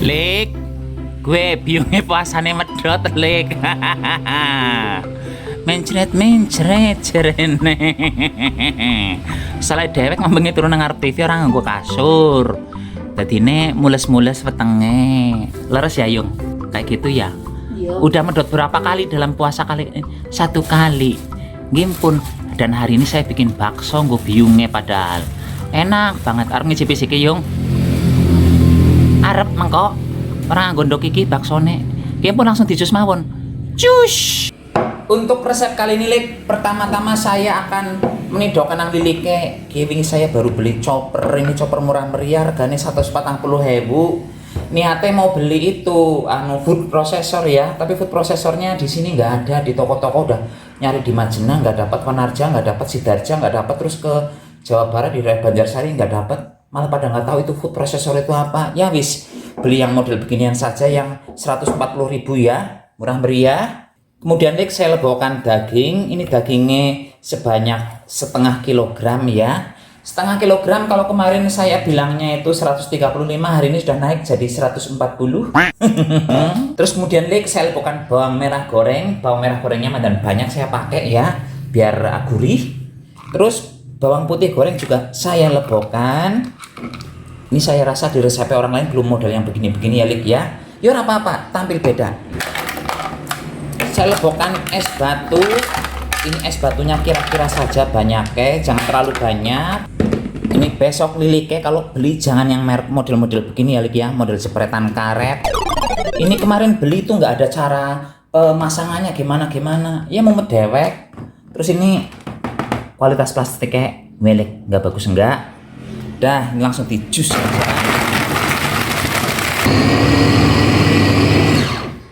Lik, gue biungnya puasane medot lik. Mencret jerene. Salah dewek ngomongnya turun nang ngarep TV orang nganggo kasur. Dadine mules-mules wetenge. Leres ya Yung? Kayak gitu ya. Iya. Udah medot berapa kali dalam puasa kali? Satu kali. Gimpun. Dan hari ini saya bikin bakso nggo biungnya padahal. Enak banget. Arep ngicipi siki Yung. Arep mengko ora gondok iki baksone. Gimpun langsung dijus mawon. Cus. Untuk resep kali ini Lik, pertama-tama saya akan menidok nang lilike. Kiwing saya baru beli chopper, ini chopper murah meriah, regane 140.000. Niatnya mau beli itu food processor ya, tapi food processornya di sini nggak ada, di toko-toko udah nyari di Majenah nggak dapat, Konarja nggak dapat, Sidarja nggak dapat, terus ke Jawa Barat di daerah Banjarsari nggak dapat, malah pada nggak tahu itu food processor itu apa. Ya wis, beli yang model beginian saja yang 140.000 ya, murah meriah. Kemudian Lik, saya lebokan daging. Ini dagingnya sebanyak setengah kilogram ya. Setengah kilogram, kalau kemarin saya bilangnya itu 135, hari ini sudah naik jadi 140. Terus kemudian Lik, saya lebokan bawang merah goreng. Bawang merah gorengnya mandan banyak saya pakai ya, biar gurih. Terus bawang putih goreng juga saya lebokan. Ini saya rasa di resepnya orang lain belum model yang begini-begini ya Lik ya. Ya apa-apa, tampil beda. Saya lebokan es batu. Ini es batunya kira-kira saja banyaknya, jangan terlalu banyak. Ini besok lilike kalau beli jangan yang merek model-model begini ya Lik ya, model jepretan karet. Ini kemarin beli tuh nggak ada cara pemasangannya gimana ya, mau dewek. Terus ini kualitas plastiknya milik nggak bagus enggak. Dah, ini langsung dijus aja.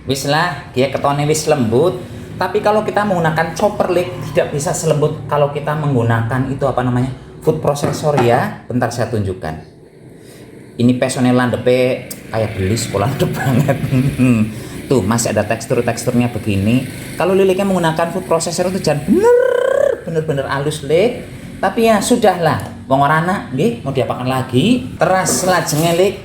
Wis lah, dia ketone wis lembut. Tapi kalau kita menggunakan chopper Lik, tidak bisa selembut kalau kita menggunakan itu apa namanya, food processor ya. Bentar saya tunjukkan. Ini pesonnya landepe kayak beli sekolah landep banget. Tuh masih ada teksturnya begini. Kalau liliknya menggunakan food processor itu jangan bener-bener halus Lik. Tapi ya sudahlah, wong orana nggih mau diapakan lagi. Teras lajengnya Lik,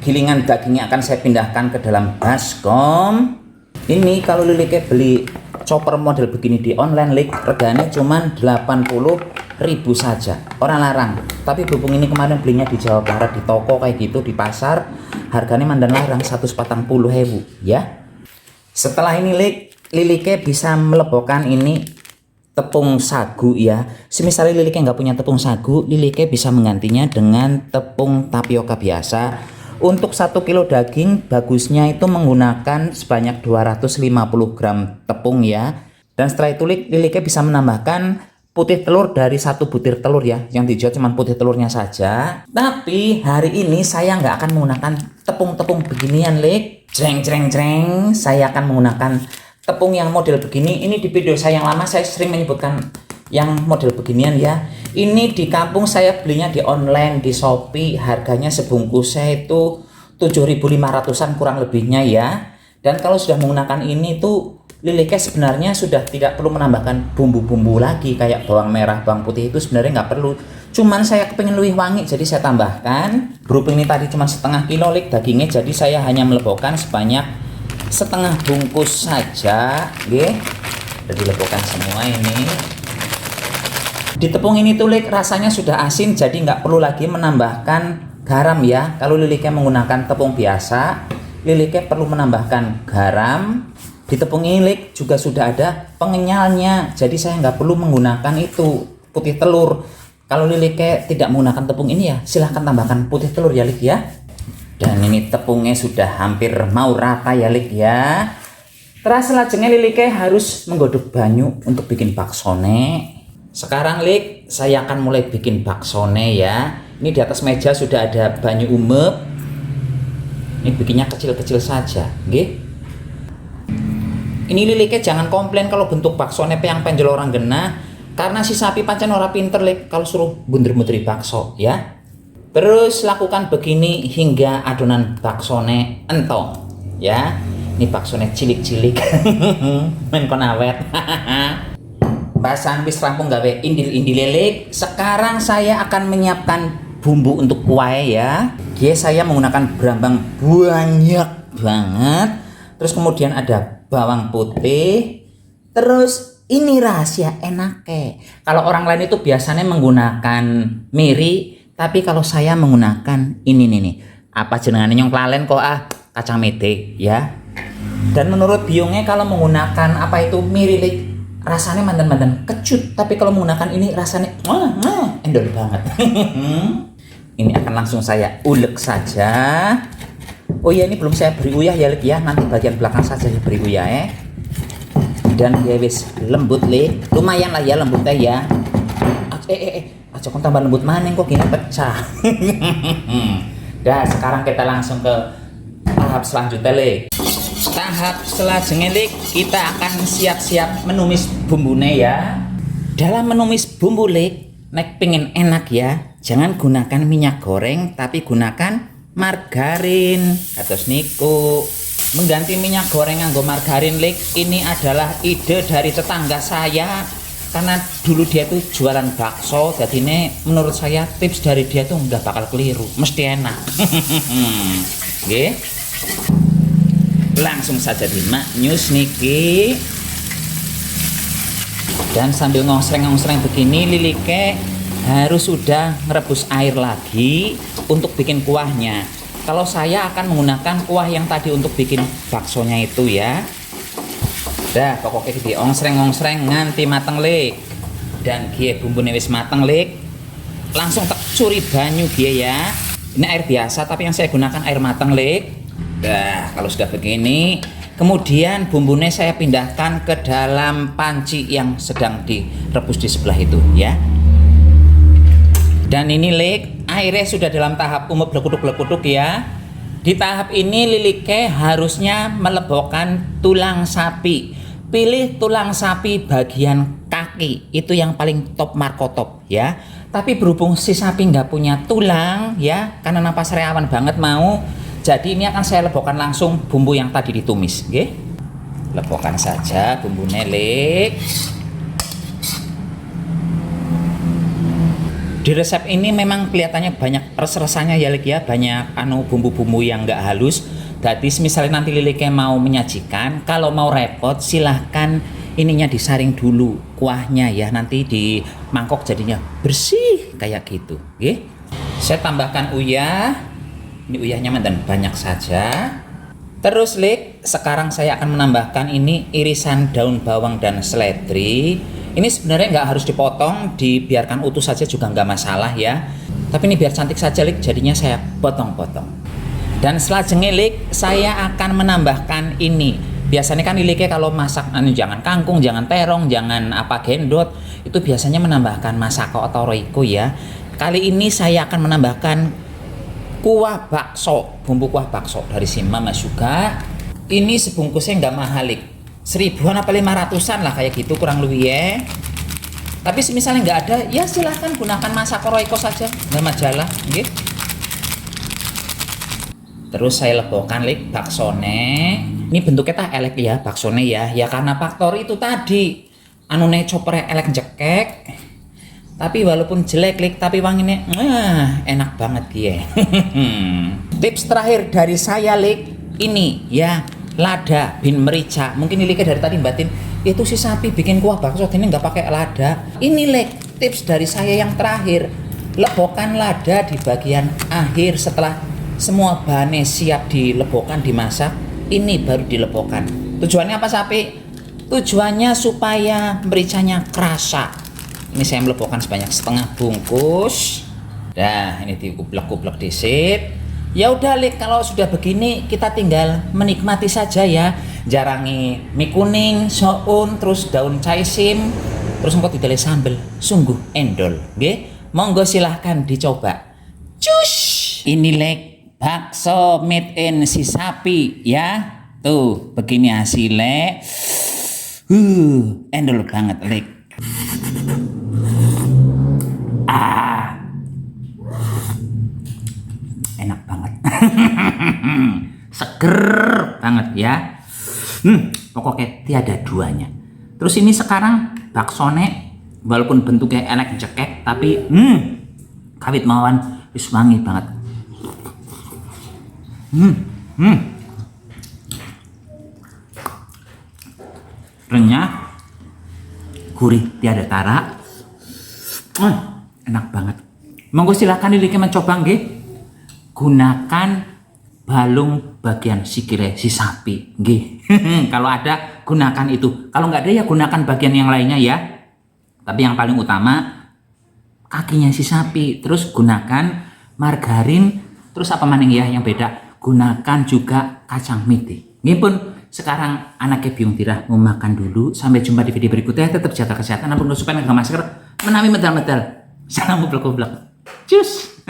gilingan dagingnya akan saya pindahkan ke dalam baskom. Ini kalau liliknya beli chopper model begini di online Lik, reganya cuman 80.000 saja. Orang larang. Tapi berhubung ini kemarin belinya di Jawa Barat di toko kayak gitu di pasar, harganya mandan larang 140.000 ya. Setelah ini Lik, liliknya bisa melebokan ini tepung sagu ya. Semisal liliknya nggak punya tepung sagu, liliknya bisa menggantinya dengan tepung tapioka biasa. Untuk 1 kilo daging bagusnya itu menggunakan sebanyak 250 gram tepung ya. Dan setelah itu liliknya bisa menambahkan putih telur dari 1 butir telur ya. Yang dijual cuma putih telurnya saja. Tapi hari ini saya nggak akan menggunakan tepung-tepung beginian Lik. Jreng. Saya akan menggunakan tepung yang model begini. Ini di video saya yang lama saya sering menyebutkan yang model beginian ya. Ini di kampung saya belinya di online di Shopee, harganya sebungkusnya itu 7.500-an kurang lebihnya ya. Dan kalau sudah menggunakan ini tuh liliknya sebenarnya sudah tidak perlu menambahkan bumbu-bumbu lagi kayak bawang merah, bawang putih itu sebenarnya nggak perlu. Cuman saya kepengen lebih wangi jadi saya tambahkan. Berhubung ini tadi cuma setengah kilo Lik dagingnya, jadi saya hanya melebokkan sebanyak setengah bungkus saja, nggih. Udah dilebokkan semua ini. Di tepung ini tuh Lik rasanya sudah asin, jadi nggak perlu lagi menambahkan garam ya. Kalau liliknya menggunakan tepung biasa, liliknya perlu menambahkan garam. Di tepung ini Lik juga sudah ada pengenyalnya, jadi saya nggak perlu menggunakan itu putih telur. Kalau liliknya tidak menggunakan tepung ini ya silahkan tambahkan putih telur ya Lik ya. Dan ini tepungnya sudah hampir mau rata ya Lik ya. Terus selanjutnya liliknya harus menggodok banyu untuk bikin baksone. Sekarang Lik, saya akan mulai bikin baksone ya. Ini di atas meja sudah ada banyu umep. Ini bikinnya kecil-kecil saja, nggih. Ini liliknya jangan komplain kalau bentuk baksone yang penjel orang genah, karena si sapi pancen ora pinter Lik kalau suruh bunder-bunderi bakso ya. Terus lakukan begini hingga adonan baksone entong ya. Ini baksone cilik-cilik. Men kon awet. Bahasan wis rampung gawe indil-indil Lik. Sekarang saya akan menyiapkan bumbu untuk kuah ya. Saya menggunakan berambang banyak banget. Terus kemudian ada bawang putih. Terus ini rahasia enaknya. Kalau orang lain itu biasanya menggunakan miri, tapi kalau saya menggunakan ini nih. Apa jenengannya yang kelalen kok kacang mete ya. Dan menurut biongnya kalau menggunakan apa itu miri rasanya mantan-mantan kecut, tapi kalau menggunakan ini rasanya endol banget. Ini akan langsung saya ulek saja. Oh iya, ini belum saya beri uyah ya ya, nanti bagian belakang saja saya beri uyah ya. Dan ya wis lembut lumayan lah ya lembutnya ya. Aja kon tambah lembut mana kok gini pecah. Dah, sekarang kita langsung ke tahap selanjutnya Tahap selanjutnya kita akan siap-siap menumis bumbune ya. Dalam menumis bumbu nek pengen enak ya, jangan gunakan minyak goreng tapi gunakan margarin. Kados niku. Mengganti minyak goreng nganggo margarin ini adalah ide dari tetangga saya. Karena dulu dia tuh jualan bakso, jadi ini menurut saya tips dari dia tuh nggak bakal keliru, mesti enak. Oke. Langsung saja dimaknyus niki. Dan sambil ngongsreng-ngongsreng begini lilike harus sudah merebus air lagi untuk bikin kuahnya. Kalau saya akan menggunakan kuah yang tadi untuk bikin baksonya itu ya. Dah pokoknya di ongsreng-ongsreng nganti mateng Dan bumbune wis mateng langsung tak curi banyu ya. Ini air biasa tapi yang saya gunakan air mateng Dah kalau sudah begini, kemudian bumbunya saya pindahkan ke dalam panci yang sedang direbus di sebelah itu ya. Dan ini airnya sudah dalam tahap umur blekutuk-blekutuk ya. Di tahap ini lilike harusnya melebokkan tulang sapi. Pilih tulang sapi bagian kaki, itu yang paling top markotop ya. Tapi berhubung si sapi nggak punya tulang ya, karena napas reawan banget mau, jadi ini akan saya lebokkan langsung bumbu yang tadi ditumis, oke? Lebokkan saja bumbu nelik. Di resep ini memang kelihatannya banyak res-resanya ya banyak bumbu-bumbu yang nggak halus. Jadi misalnya nanti Lilike mau menyajikan, kalau mau repot silahkan ininya disaring dulu kuahnya ya, nanti di mangkok jadinya bersih kayak gitu, oke? Saya tambahkan uyah. Ini uyahnya mantan banyak saja. Terus sekarang saya akan menambahkan ini irisan daun bawang dan seledri. Ini sebenarnya nggak harus dipotong, dibiarkan utuh saja juga nggak masalah ya. Tapi ini biar cantik saja jadinya saya potong-potong. Dan selanjutnya saya akan menambahkan ini. Biasanya kan kalau masak jangan kangkung, jangan terong, jangan gendot, itu biasanya menambahkan masako atau roiko ya. Kali ini saya akan menambahkan kuah bakso, bumbu kuah bakso dari si Mama juga. Ini sebungkusnya nggak mahal 1000-an apa 500-an lah kayak gitu kurang lebih ya. Tapi misalnya nggak ada ya silahkan gunakan masako roiko saja, nggak masalah, okay? Terus saya lebokkan baksone. Ini bentuknya tak elek ya baksone ya. Ya karena faktor itu tadi chopper elek jekek. Tapi walaupun jelek tapi wanginya enak banget ya. Tips terakhir dari saya ini ya, lada bin merica. Mungkin ini dari tadi batin itu si sapi bikin kuah bakso ini nggak pakai lada. Ini tips dari saya yang terakhir. Lebokkan lada di bagian akhir setelah semua bahannya siap dilebokkan, dimasak. Ini baru dilebokkan. Tujuannya apa sapi? Tujuannya supaya mericanya kerasa. Ini saya melebokkan sebanyak setengah bungkus. Nah, ini dikuplek-kuplek disip. Ya udah kalau sudah begini kita tinggal menikmati saja ya. Jarangi mie kuning, soun, terus daun caisim, terus engko didele sambel. Sungguh endol, nggih. Monggo silahkan dicoba. Cus. Ini bakso made in si sapi ya. Tuh, begini hasilnya. Endol banget enak banget. Seger banget ya. Pokoknya tiada duanya. Terus ini sekarang baksone walaupun bentuknya enak cekek tapi kawit mawon Wis wangi banget. Hmm, hmm. Renyah, gurih tiada tara. Enak banget. Monggo silakan Lili mencoba nggih. Gunakan balung bagian sikile si sapi nggih. Kalau ada gunakan itu. Kalau nggak ada ya gunakan bagian yang lainnya ya. Tapi yang paling utama kakinya si sapi. Terus gunakan margarin. Terus apa maning ya yang beda? Gunakan juga kacang mete. Nggih pun sekarang anaknya biung tirah mau makan dulu. Sampai jumpa di video berikutnya. Tetap jaga kesehatan. Ampun supaya nggak masker. Menami medal-medal. Salam goblok-goblok. Cus.